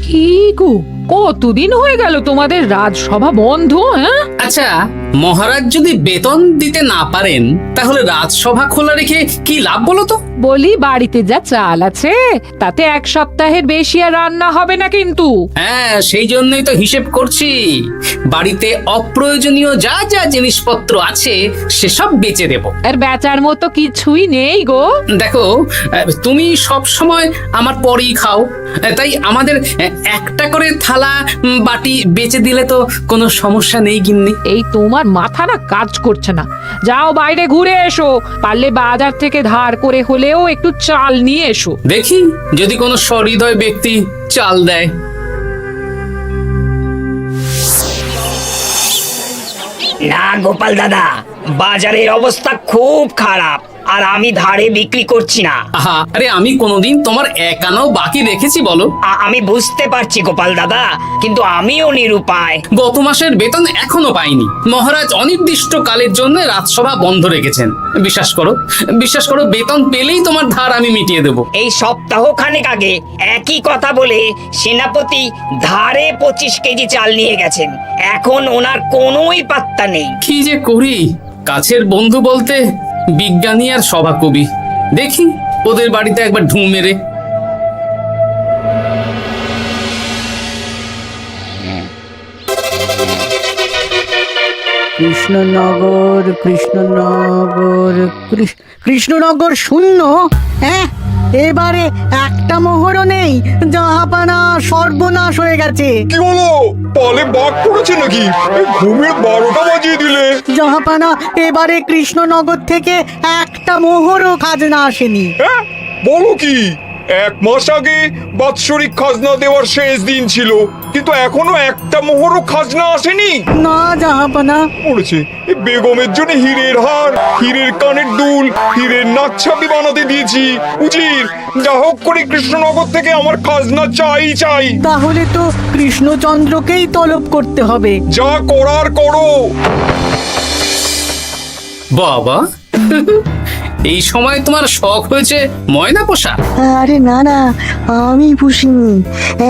কি গো, কতদিন হয়ে গেল তোমাদের রাজসভা বন্ধ? হ্যাঁ, আচ্ছা, মহারাজ যদি বেতন দিতে না পারেন তাহলে রাজসভা খোলা রেখে কি লাভ বলো তো? বলি বাড়িতে যা চাল আছে তাতে এক সপ্তাহের বেশি আর রান্না হবে না কিন্তু। হ্যাঁ, সেই জন্যই তো হিসেব করছি। বাড়িতে অপ্রয়োজনীয় যা যা জিনিসপত্র আছে সেসব বেচে দেব। আর বেচার মতো কিছুই নেই গো। দেখো, তুমি সব সময় আমার পরেই খাও, তাই আমাদের একটা করে থালা বাটি বেচে দিলে তো কোনো সমস্যা নেই গিন্নি। এই তোমার মাথা না কাজ করছে না। যাও বাইরে ঘুরে এসো, পারলে বাজার থেকে ধার করে হলেও একটু চাল নিয়ে এসো। দেখি যদি কোনো সহৃদয় ব্যক্তি চাল দেয়। না গোপাল দাদা, বাজারের অবস্থা খুব খারাপ, আর আমি ধারে বিক্রি করছি না। আহা, আরে আমি কোনোদিন তোমার একানাও বাকি রেখেছি বলো? আমি বুঝতে পারছি গোপাল দাদা, কিন্তু আমিও নিরুপায়। গত মাসের বেতন এখনো পাইনি। মহারাজ অনির্দিষ্ট কালের জন্য রাজসভা বন্ধ রেখেছেন। বিশ্বাস করো, বিশ্বাস করো, বেতন পেলেই তোমার ধার আমি মিটিয়ে দেবো। এই সপ্তাহ খানেক আগে একই কথা বলে সেনাপতি ধারে 25 কেজি চাল নিয়ে গেছেন। এখন ওনার কোনোই পাত্তা নেই। কি যে করি, কাছের বন্ধু বলতে বিজ্ঞানী আর সভাকবি। দেখি ওদের বাড়িতে একবার ঢুঁ মেরে। কৃষ্ণনগর কৃষ্ণনগর কৃষ্ণনগর শূন্য। হ্যাঁ, এবারে একটা মোহরও নেই। জাহাপানা সর্বনাশ হয়ে গেছে। কি হলো? পালে বাঘ পড়েছে নাকি? এই ঘুমের 12টা বাজিয়ে দিলে। জাহাপানা, এবারে কৃষ্ণনগর থেকে একটা মোহরও খাজনা আসেনি। হ্যাঁ, বলো কি? 1 মাস আগে বাৎসরিক খাজনা দেওয়ার শেষ দিন ছিল, কিন্তু এখনো একটা মোহরও খাজনা আসেনি। না জাহাপানা। পড়েছে এই বেগমের জন্য হীরের হার, হীরের কানের দুল, হীরের নাকছাবি বানাতে দিয়েছি। উজির, যা হোক করে কৃষ্ণনগর থেকে আমার খাজনা চাই চাই। তাহলে তো কৃষ্ণচন্দ্রকেই তলব করতে হবে। যা করার করো। বাবা, এই সময় তোমার শখ হয়েছে ময়না পোষা? আরে না না, আমি পুষিনি।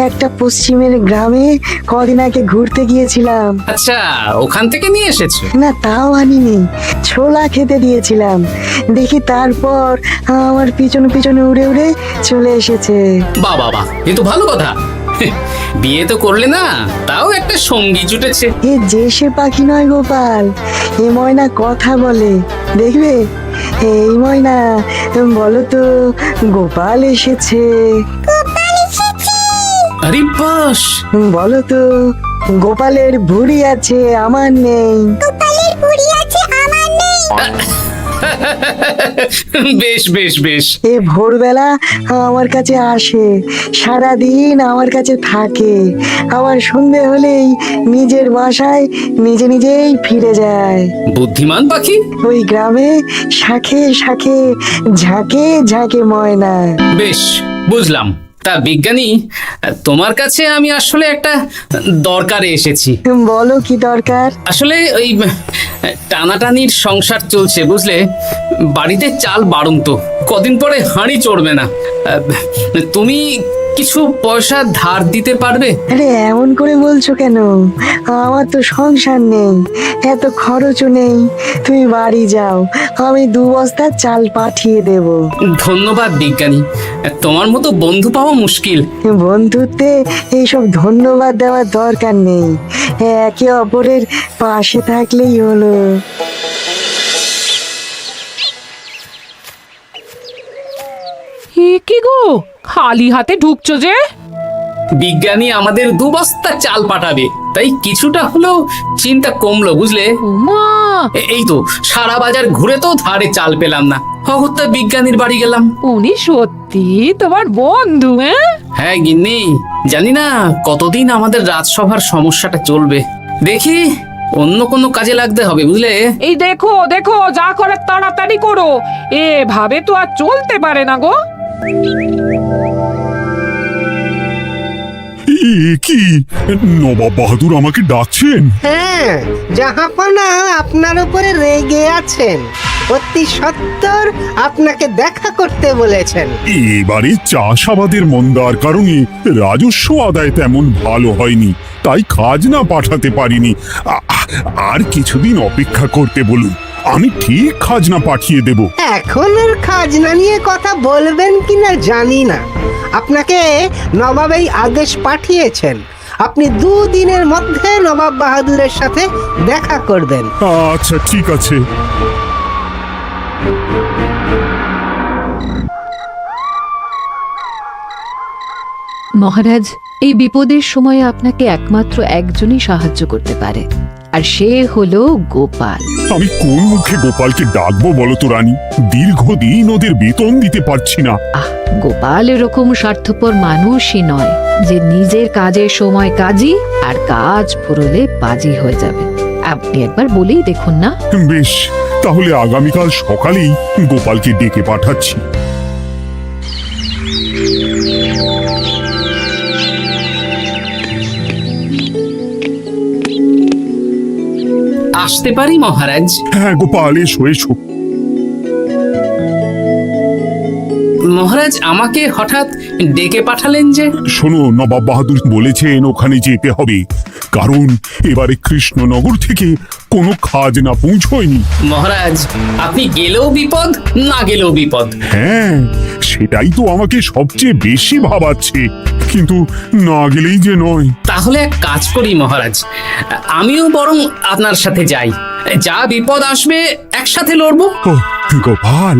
একটা পশ্চিমের গ্রামে কদিন আগে ঘুরতে গিয়েছিলাম। আচ্ছা, ওখান থেকে নিয়ে এসেছো? না, তাও আনিনি, ছোলা খেতে দিয়েছিলাম। দেখি তারপর আমার পিছনে পিছনে উড়ে উড়ে চলে এসেছে। বাবা বাহ, এ তো ভালো কথা। বিয়ে তো করলে না, তাও একটা সঙ্গী জুটেছে। এ যে সে পাখি নয় গোপাল, এ ময়না কথা বলে, দেখবে। এই ময়না, বলো তো গোপাল এসেছে। আরে বাস, বলো তো গোপালের ভুঁড়ি আছে আমার নেই। বেশ বেশ বেশ। এ ভোরবেলা আমার কাছে আসে, সারাদিন আমার কাছে থাকে, আবার সন্ধে হলেই নিজের বাসায় নিজে নিজেই ফিরে যায়। বুদ্ধিমান পাখি। ওই গ্রামে শাখে শাখে ঝাঁকে ঝাঁকে ময়না। বেশ, বুঝলাম। তা বিজ্ঞানী, তোমার কাছে আমি আসলে একটা দরকারে এসেছি। বলো কি দরকার? আসলে ওই টানাটানির সংসার চলছে, বুঝলে। বাড়িতে চাল বাড়ন্ত, কদিন পরে হাঁড়ি চড়বে না। তুমি কিছু পয়সা ধার দিতে পারবে? আরে এমন করে বলছো কেন? আমার তো সংসার নেই, এত খরচও নেই। তুমি বাড়ি যাও, আমি 2 বস্তা চাল পাঠিয়ে দেব। ধন্যবাদ বিজ্ঞানী, তোমার মতো বন্ধু পাওয়া মুশকিল। বন্ধুত্বে এইসব ধন্যবাদ দেওয়ার দরকার নেই, একে অপরের পাশে থাকলেই হলো। এ কি গো, খালি হাতে ঢুকছো যে? বিজ্ঞানী আমাদের 2 বস্তা চাল পাঠাবে, তাই কিছুটা হলেও চিন্তা কমলো, বুঝলে। ওমা, এই তো সারা বাজার ঘুরে তো ধারে চাল পেলাম না। অগত্যা বিজ্ঞানীর বাড়ি গেলাম। উনি সত্যি তোমার বন্ধু? হ্যাঁ হ্যাঁ গিন্নি, জানি না কতদিন আমাদের রাজসভার সমস্যাটা চলবে। দেখি অন্য কোনো কাজে লাগতে হবে, বুঝলে। এই দেখো দেখো, যা করে তাড়াতাড়ি করো, এভাবে তো আর চলতে পারে না গো। কি নবাব বাহাদুর আমাকে ডাকছেন? হ্যাঁ, জাহাপনা আপনার উপরে রেগে আছেন। অতি সত্বর আপনাকে দেখা করতে বলেছেন। এবারে চাষাবাদের মন্দার কারণে রাজস্ব আদায় তেমন ভালো হয়নি, তাই খাজনা পাঠাতে পারিনি। আর কিছুদিন অপেক্ষা করতে বলুন, আমি ঠিক খাজনা পাঠিয়ে দেব। এখন আর খাজনা নিয়ে কথা বলবেন কিনা জানি না। আপনাকে নবাব এই আদেশ পাঠিয়েছেন, আপনি 2 দিনের মধ্যে নবাব বাহাদুরের সাথে দেখা করবেন। আচ্ছা ঠিক আছে। মহারাজ, এই বিপদের সময়ে আপনাকে একমাত্র একজনই সাহায্য করতে পারে, আর সে হলো গোপাল। আমি কোন মুখে গোপালকে ডাকবো বলো তো রানী? দীর্ঘদিন ওদের বেতন দিতে পারছি না। গোপাল এরকম স্বার্থপর মানুষই নয় যে নিজের কাজের সময় কাজী আর কাজ ফুরলে বাজি হয়ে যাবে। আপনি একবার বলেই দেখুন না। বেশ, তাহলে আগামীকাল সকালেই গোপালকে ডেকে পাঠাচ্ছি। আসতে পারি মহারাজ? হ্যাঁ গোপাল, এসো এসো। মহারাজ, আমাকে হঠাৎ ডেকে পাঠালেন যে? শোনো, নবাব বাহাদুর বলেছেন ওখানে যেতে হবে, কারণ এবারে কৃষ্ণনগর থেকে কোনো খাজনা পৌঁছয়নি। মহারাজ, আপনি গেলেও বিপদ, না গেলেও বিপদ। হ্যাঁ, সেটাই তো আমাকে সবচেয়ে বেশি ভাবাচ্ছে, কিন্তু না গেলেই যে নয়। তাহলে এক কাজ করি মহারাজ, আমিও বরং আপনার সাথে যাই। যা বিপদ আসবে একসাথে লড়বো। ও গোপাল,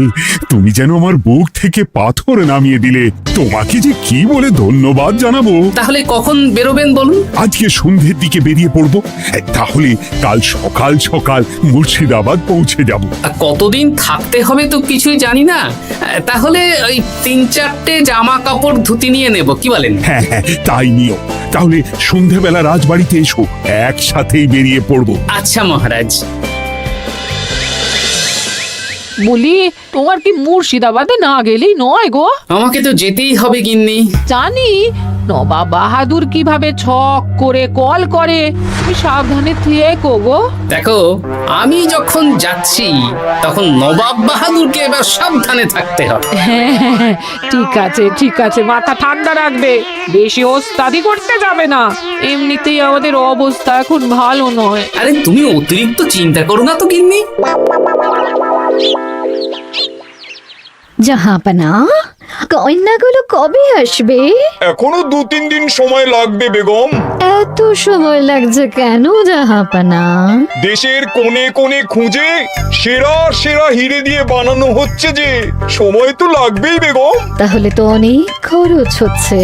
তুমি যেন আমার বুক থেকে পাথর নামিয়ে দিলে। তোমাকে যে কি বলে ধন্যবাদ জানাবো। তাহলে কখন বেরোবেন বলুন? আজকে সন্ধ্যের দিকে বেরিয়ে পড়বো, তাহলে কাল সকাল সকাল মুর্শিদাবাদ পৌঁছে যাব। কতদিন থাকতে হবে তো কিছুই জানি না, তাহলে ওই 3-4টে জামা কাপড় ধুতি নিয়ে নেব, কি বলেন? হ্যাঁ হ্যাঁ, তাই নিও। তাহলে সন্ধ্যেবেলা রাজবাড়িতে এসো, একসাথেই বেরিয়ে পড়বো। আচ্ছা মহারাজ। বলি, তোমার কি মুর্শিদাবাদে না গেলেই নয় গো? আমাকে তো যেতেই হবে গিন্নি। জানি নবাব বাহাদুর কিভাবে ছক করে কল করে, তুমি সাবধানে থেকো গো। দেখো, আমি যখন যাচ্ছি তখন নবাব বাহাদুরকে এবার সাবধানে থাকতে হবে। হ্যাঁ, ঠিক আছে ঠিক আছে, মাথা ঠান্ডা রাখবে, বেশি ওস্তাদি করতে যাবে না। এমনিতেই আমাদের অবস্থা এখন ভালো নয়। আরে তুমি অতিরিক্ত চিন্তা করো না তো গিন্নি। জাহাপনা, গয়নাগুলো কবে আসবে? এখনো 2-3 দিন সময় লাগবে বেগম। এত সময় লাগছে কেন জাহাপনা? দেশের কোণে কোণে খুঁজে সেরা সেরা হিরে দিয়ে বানানো হচ্ছে, যে সময় তো লাগবেই বেগম। তাহলে তো অনেক খরচ হচ্ছে।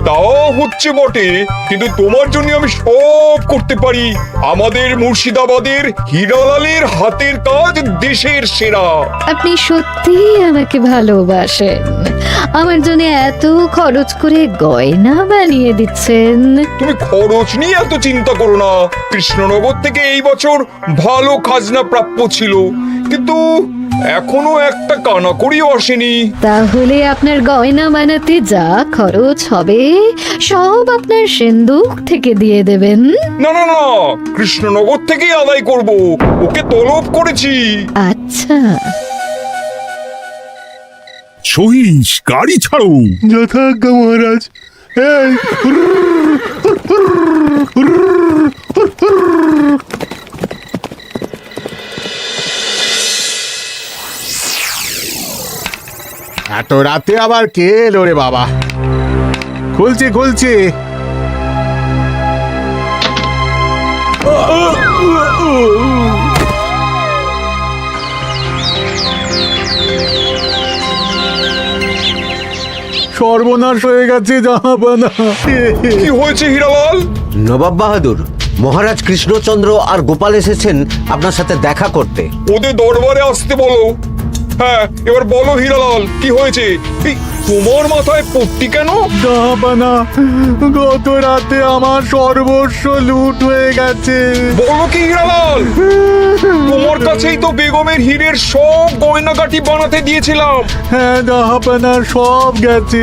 তাও হচ্ছে বটে, কিন্তু তোমার জন্য আমি সব করতে পারি। আমাদের মুর্শিদাবাদের হীরালালের হাতের কাজ দেশের সেরা। আপনি সত্যি আমাকে ভালোবাসেন, আমার জন্য এত খরচ করে গয়না বানিয়ে দিচ্ছেন। তুমি খরচ নিয়ে এত চিন্তা করো না। কৃষ্ণনগর থেকে এই বছর ভালো খাজনা প্রাপ্য ছিল, কিন্তু এখনো একটা কানাকড়িও আসেনি। তাহলে আপনার গয়না বানাতে যা খরচ হবে সব আপনার সিন্ধুক থেকে দিয়ে দেবেন? না না না, কৃষ্ণনগর থেকেই আদায় করব, ওকে তলব করেছি। আচ্ছা, সহিস, গাড়ি ছাড়ো। যথাজ্ঞা মহারাজ। এত রাতে আবার কে এলো রে বাবা? খুলছি খুলছি। সর্বনাশ হয়ে গেছে জাহাপানা। কি হয়েছে হীরালাল? নবাব বাহাদুর, মহারাজ কৃষ্ণচন্দ্র আর গোপাল এসেছেন আপনার সাথে দেখা করতে। ওদের দরবারে আসতে বলো। হ্যাঁ, এবার বলো হীরালাল, কি হয়েছে? এই, তোমার মাথায় পট্টি কেন? জাহাপানা, গত রাতে আমার সর্বস্ব লুট হয়ে গেছে। বলো কি হীরালাল? তোমার কাছেই তো বেগমের হীরের সব গয়নাগাটি বানাতে দিয়েছিলাম। হ্যাঁ জাহাপানা, সব গেছে।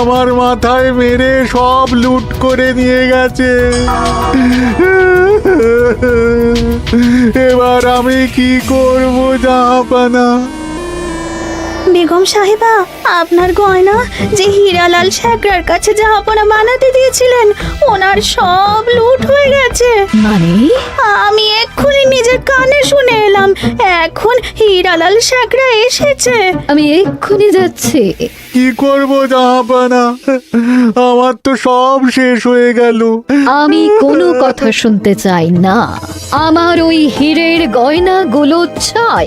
আমার মাথায় মেরে সব লুট করে নিয়ে গেছে। এবার আমি কি করব জাহাপানা? বেগম সাহেবা, আপনার গয়না যে হীরালাল শেখরার কাছে জাহাপনা বানাতে দিয়েছিলেন, ওনার সব লুট হয়ে গেছে। মানে? আমি এক্ষুনি নিজের কানে শুনে এলাম, এখন হীরালাল শেখরা এসেছে। আমি এক্ষুনি যাচ্ছি। কি করব জাহাপানা? আমার তো সব শেষ হয়ে গেল। আমি কোনো কথা শুনতে চাই না, আমার ওই হীরের গয়নাগুলো চাই।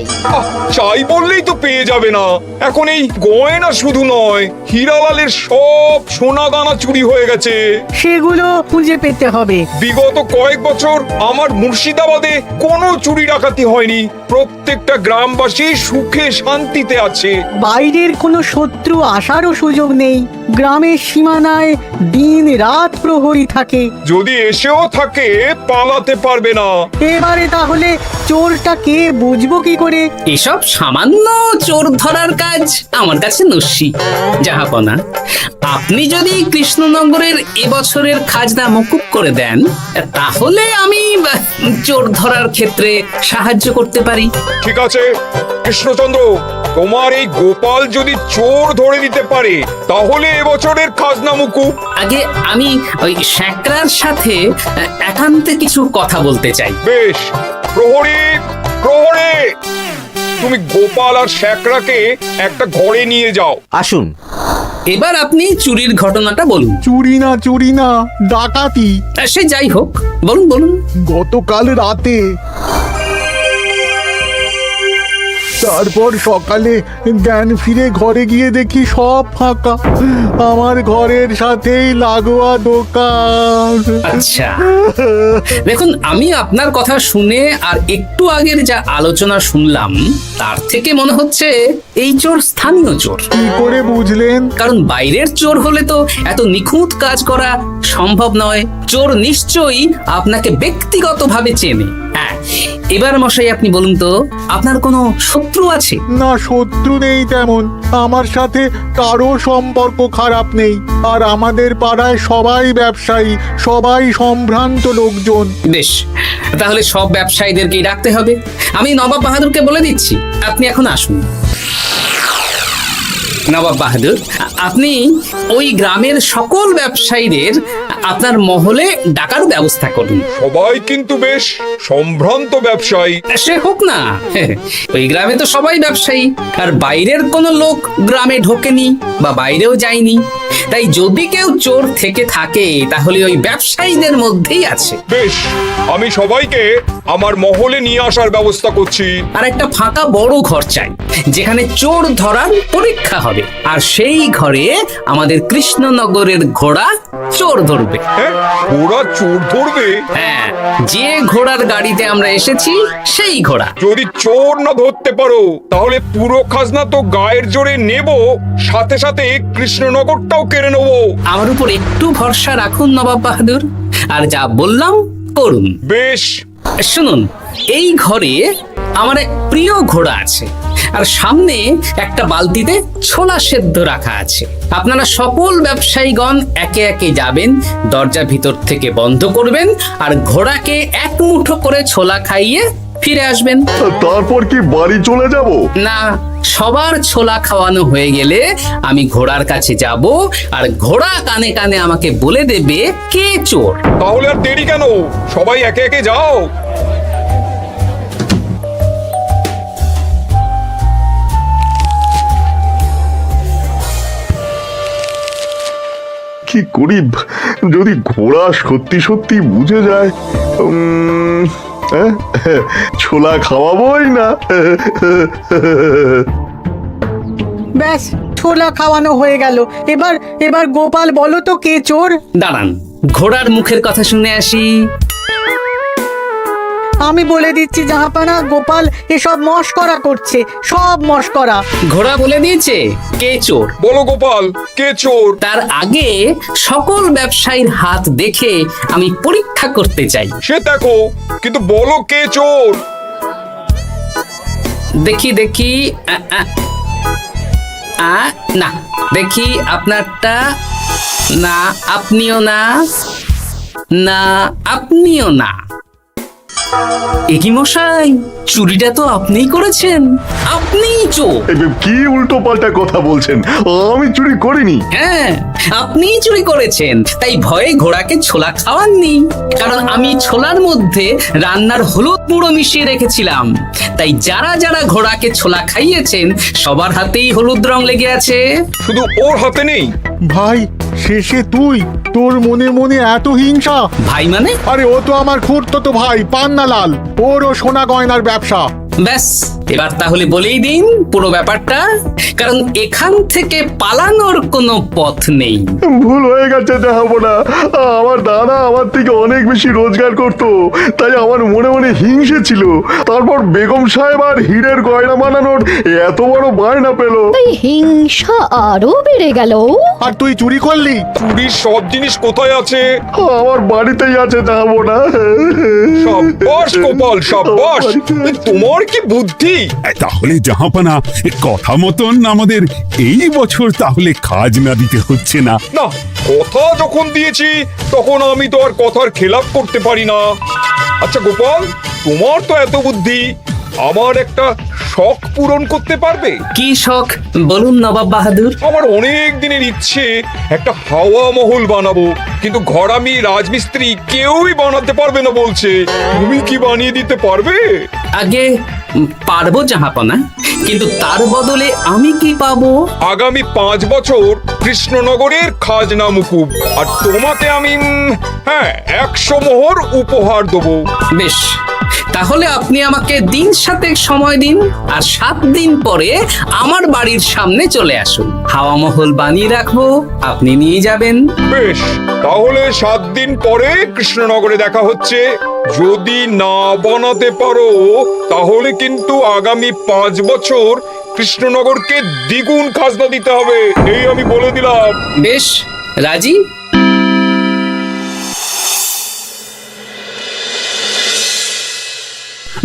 চাই বললেই তো পেয়ে যাবে না। এখন এই গয়না শুধু নয়, হীরালালের সব সোনা দানা চুরি হয়ে গেছে। সেগুলো খুঁজে পেতে হবে। বিগত কয়েক বছর আমার মুর্শিদাবাদে কোনো চুরি ডাকাতি হয়নি। প্রত্যেকটা গ্রামবাসী সুখে শান্তিতে আছে। বাইরের কোনো শত্রু আসারও সুযোগ নেই। গ্রামের সীমানায় দিন রাত প্রহরী থাকে। যদি এসেও থাকে, পালাতে পারবে না। এবারে তাহলে চোরটা কে বুঝবো কি করে? এসব সামান্য চোর ধরার কাজ আমার কাছে নস্যি। জাহাপনা, আপনি যদি কৃষ্ণনগরের এবছরের খাজনা মকুব করে দেন, তাহলে আমি চোর ধরার ক্ষেত্রে সাহায্য করতে পারি। ঠিক আছে কৃষ্ণচন্দ্র, তোমার এই গোপাল যদি চোর ধরে দিতে পারে, তাহলে এবছরের খাজনা মুকুব। আগে আমি ওই শেখরার সাথে একান্তে কিছু কথা বলতে চাই। বেশ, প্রহরী প্রহরী, তুমি গোপাল আর শেখরাকে একটা ঘরে নিয়ে যাও। আসুন। এবার আপনি চুরির ঘটনাটা বলুন। চুরি না, ডাকাতি। সে যাই হোক, বলুন বলুন। গতকাল রাতে, তারপর সকালে জ্ঞান ফিরে ঘরে গিয়ে দেখি সব ফাঁকা। আমার ঘরের সাথেই লাগোয়া দোকান। আচ্ছা, দেখুন, আমি আপনার কথা শুনে আর একটু আগের যা আলোচনা শুনলাম, তার থেকে মনে হচ্ছে এই চোর স্থানীয় চোর। কি করে বুঝলেন? কারণ বাইরের চোর হলে তো এত নিখুঁত কাজ করা সম্ভব নয়। চোর নিশ্চয়ই আপনাকে ব্যক্তিগতভাবে চেনে। হ্যাঁ, এবার মশাই আপনি বলুন তো, আপনার কোনো শত্রু আছে? না, শত্রু নেই তেমন। আমার সাথে কারো সম্পর্ক খারাপ নেই। আর আমাদের পাড়ায় সবাই ব্যবসায়ী, সবাই সম্ভ্রান্ত লোকজন। বেশ, তাহলে সব ব্যবসায়ীদেরকেই ডাকতে হবে। আমি নবাব বাহাদুরকে বলে দিচ্ছি, আপনি এখন আসুন। নবাব বাহাদুর, আপনি ওই গ্রামের সকল ব্যবসায়ীদের আপনার মহলে ডাকার ব্যবস্থা করুন। সবাই কিন্তু বেশ সম্ভ্রান্ত ব্যবসায়ী। সে হোক না, ওই গ্রামে তো সবাই ব্যবসায়ী, আর বাইরের কোনো লোক গ্রামে ঢোকেনি বা বাইরেও যায়নি। তাই যদি কেউ চোর থেকে থাকে, তাহলে ওই ব্যবসায়ীদের মধ্যেই আছে। বেশ, আমি সবাইকে আমার মহলে নিয়ে আসার ব্যবস্থা করছি। আর একটা ফাঁকা বড় ঘর চাই, যেখানে চোর ধরার পরীক্ষা হবে। আর সেই ঘরে আমাদের কৃষ্ণনগরের ঘোড়া চোর ধরবে। হ্যাঁ, ঘোড়া চোর ধরবে? হ্যাঁ, যে ঘোড়ার গাড়িতে আমরা এসেছি সেই ঘোড়া। যদি চোর না ধরতে পারো, তাহলে পুরো খাজনা তো গায়ের জোরে নেব, সাথে সাথে কৃষ্ণনগরটাও কেড়ে নেবো। আমার উপর একটু ভরসা রাখুন নবাব বাহাদুর, আর যা বললাম করুন। বেশ, শুনুন, এই ঘরে আমার এক প্রিয় ঘোড়া আছে, আর সামনে একটা বালতিতে ছোলা সেদ্ধ রাখা আছে। আপনারা সকল ব্যবসায়ীগণ একে একে যাবেন, দরজা ভিতর থেকে বন্ধ করবেন, আর ঘোড়াকে এক মুঠো করে ছোলা খাইয়ে ফিরে আসবেন। তারপর কি বাড়ি চলে যাব? না, সবার ছোলা খাওয়ানো হয়ে গেলে আমি ঘোড়ার কাছে যাব, আর ঘোড়া কানে কানে আমাকে বলে দেবে কে চোর। তাহলে আর দেরি কেন, সবাই একে একে যাও। কি করি যদি ঘোড়া সত্যি সত্যি বুঝে যায়? ছোলা খাওয়াবোই না। ব্যাস, ছোলা খাওয়ানো হয়ে গেল। এবার গোপাল বলো তো কে চোর? দাঁড়ান, ঘোড়ার মুখের কথা শুনে আসি। আমি বলে দিচ্ছি জাহাপানা, গোপাল এসব মশকরা করছে, সব মশকরা। ঘোড়া বলে দিয়েছে কে চোর। বলো গোপাল, কে চোর? তার আগে সকল ব্যবসায়ীর হাত দেখে আমি পরীক্ষা করতে চাই। সে দেখো, কিন্তু বলো কে চোর? দেখি দেখি, না, দেখি আপনারটা। না, আপনিও না। না, আপনিও না। একই মশাই, চুরিটা তো আপনিই করেছেন, আপনিই চোর। কি উল্টো পাল্টা কথা বলছেন? আমি চুরি করিনি। হ্যাঁ, আপনিই চুরি করেছেন, তাই ভয়ে ঘোড়াকে ছোলা খাওয়াননি। কারণ আমি ছোলার মধ্যে রান্নার হলুদ গুঁড়ো মিশিয়ে রেখেছিলাম, তাই যারা যারা ঘোড়াকে ছোলা খাইয়েছেন সবার হাতেই হলুদ রং লেগে আছে। শুধু ওর হাতে নেই। ভাই, শেষে তুই? তোর মনে মনে এত হিংসা? ভাই মানে? আরে ও তো আমার খুড়তো ভাই পান্নালাল, ওরও সোনা গয়নার ব্যবসা। ব্যাস, এবার তাহলে বলেই দিন পুরো ব্যাপারটা, কারণ এখান থেকে পালানোর কোনো পথ নেই। ভুল হয়ে গেছে জাহাপনা, আমার দাদা আমার থেকে অনেক বেশি রোজগার করত, তাই আমার মনে মনে হিংসে ছিল। তারপর বেগম সাহেব আর হীরের গয়না বানানোর এত বড় বায়না পেল, তাই হিংসা আরো বেড়ে গেল। আর তুই চুরি করলি? চুরির সব জিনিস কোথায় আছে? আমার বাড়িতেই আছে জাহাপনা। সাব্বাস গোপাল, সাব্বাস। তোমার কি বুদ্ধি! তাহলে জাহাপানা, কথা মতন আমাদের এই বছর তাহলে খাজনা দিতে হচ্ছে না। না, কথা যখন দিয়েছি তখন আমি তো আর কথার খেলাপ করতে পারি না। আচ্ছা গোপাল, তোমার তো এত বুদ্ধি, আমার একটা শখ পূরণ করতে পারবে? কি শখ বলুন নবাব বাহাদুর। আমার অনেক দিনের ইচ্ছে একটা হাওয়া মহল বানাবো, কিন্তু ঘরামি রাজমিস্ত্রি কেউই বানাতে পারবে না বলছে। তুমি কি বানিয়ে দিতে পারবে? আগে পারবো জাহাপনা, কিন্তু তার বদলে আমি কি পাবো? আগামী 5 বছর কৃষ্ণনগরের খাজনা মুকুব, আর তোমাকে আমি 100 মোহর উপহার দেবো। বেশ, তাহলে আপনি আমাকে দিন 7 সময় দিন, আর 7 দিন পরে আমার বাড়ির সামনে চলে আসুন। হাওয়া মহল বানিয়ে রাখবো, আপনি নিয়ে যাবেন। বেশ, তাহলে 7 দিন পরে কৃষ্ণনগরে দেখা হচ্ছে। যদি না বানাতে পারো তাহলে কিন্তু আগামী 5 বছর কৃষ্ণনগরকে দ্বিগুণ খাজনা দিতে হবে, এই আমি বলে দিলাম। বেশ, রাজি।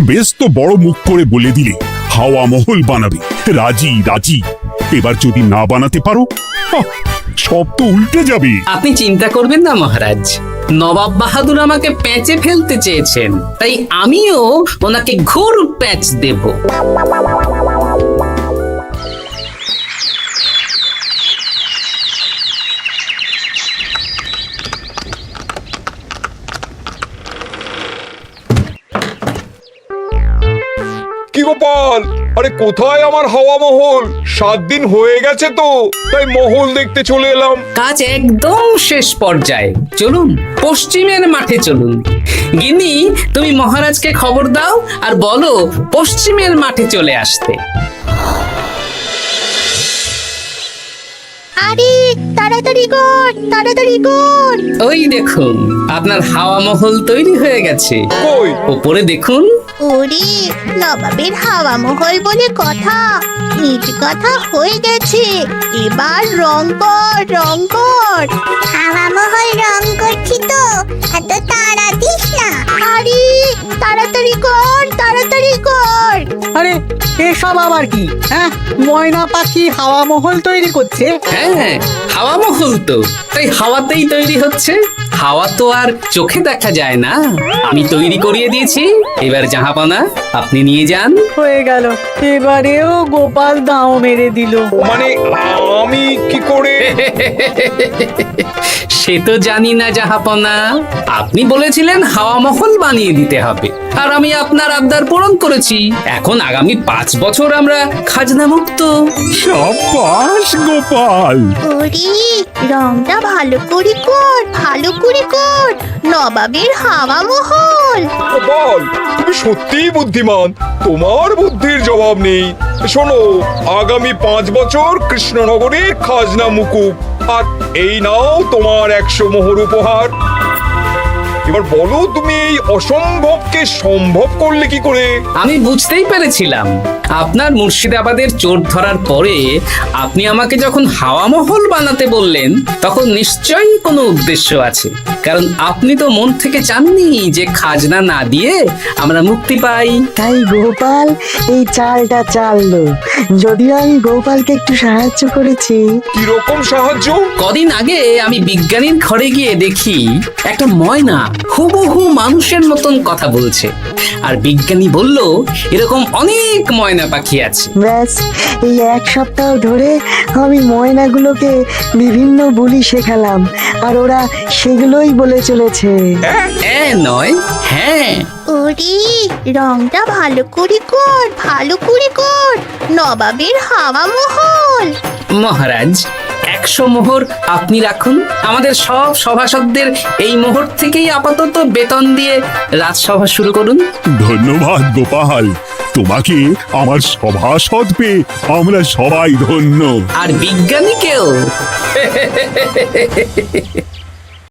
বেশ তো বড় মুখ করে বলে দিলে হাওয়া মহল বানাবে। রাজি রাজি। এবার যদি না বানাতে পারো, সব তো উল্টে যাবে। আপনি চিন্তা করবেন না মহারাজ, নবাব বাহাদুর আমাকে প্যাঁচে ফেলতে চেয়েছেন, তাই আমিও ওনাকে ঘোর প্যাঁচ দেব। কি গোপাল, আরে কোথায় আমার হাওয়া মহল? 7 দিন হয়ে গেছে তো, তাই মহল দেখতে চলে এলাম। কাজ একদম শেষ পর্যায়ে, চলুন পশ্চিমের মাঠে চলুন। গিন্নি, তুমি মহারাজকে খবর দাও আর বলো পশ্চিমের মাঠে চলে আসতে। আরে তাড়াতাড়ি কর, তাড়াতাড়ি কর। ওই দেখুন, আপনার হাওয়া মহল তৈরি হয়ে গেছে। কই? উপরে দেখুন। ওরে, নবাবের হাওয়া মহল বলে কথা, ইট কথা হয়ে গেছে। এবার রং কর, রং কর। হাওয়া মহল রং করছি তো, এত তাড়া দিস না। আরে তাড়াতাড়ি কর, তাড়াতাড়ি কর। আরে এসব আবার কি? ময়না পাখি হাওয়া মহল তৈরি করছে? হ্যাঁ, হাওয়া মহল তো, তাই হাওয়াতেই তৈরি হচ্ছে। হাওয়া তো আর চোখে দেখা যায় না, আমি তৈরি করিয়ে দিয়েছি। এবার জাহাপানা, আপনি নিয়ে যান। হয়ে গেল, এবারেও গোপাল দাও মেরে দিল। মানে আমি কি করে? সে তো জানি না জাহাপনা, আপনি বলেছিলেন হাওয়া মহল বানিয়ে দিতে হবে, আর আমি আপনার আবদার পূরণ করেছি। এখন আগামী 5 বছর আমরা খাজনা মুক্ত। সাব্বাস গোপাল। ওরে, রংটা ভালো করে কর, ভালো করে কর। নবাবের হাওয়া মহল। গোপাল, তুমি সত্যিই বুদ্ধিমান, তোমার বুদ্ধির জবাব নেই। শোনো, আগামী 5 বছর কৃষ্ণনগরের খাজনা মুকুব, আর এই নাও তোমার 100 মোহর উপহার। এবার বলো, তুমি এই অসম্ভবকে সম্ভব করলে কি করে? আমি বুঝতেই পেরেছিলাম আপনার মুর্শিদাবাদের চোর ধরার পরে আপনি আমাকে যখন হাওয়া মহল বানাতে বললেন, তখন নিশ্চয়ই কোনো উদ্দেশ্য আছে। কারণ আপনি তো মন থেকে চাননি যে খাজনা না দিয়ে আমরা মুক্তি পাই। তাই গোপাল এই চালটা চাললো। যদিও আমি গোপালকে একটু সাহায্য করেছি। কিরকম সাহায্য? কদিন আগে আমি বিজ্ঞানীর ঘরে গিয়ে দেখি একটা ময়না হুবহু মানুষের মতন কথা বলছে। আর বিজ্ঞানী বলল এরকম অনেক ময়না পাখি আছে। ব্যাস এই এক সপ্তাহ ধরে আমি ময়নাগুলোকে বিভিন্ন বুলি শেখালাম, আর ওরা সেগুলোই বলে চলেছে। নয়, হ্যাঁ। ওরে রংটা ভালো করে কর, ভালো করে কর, নবাবের হাওয়া মহল। মহারাজ, 100 মোহর আপনি রাখুন। আমাদের সব সভাসদদের এই মোহর থেকেই আপাতত বেতন দিয়ে রাজসভা শুরু করুন। ধন্যবাদ গোপাল, তোমাকে আমার সভাসদ পেয়ে আমরা সবাই ধন্য। আর বিজ্ঞানীকেও।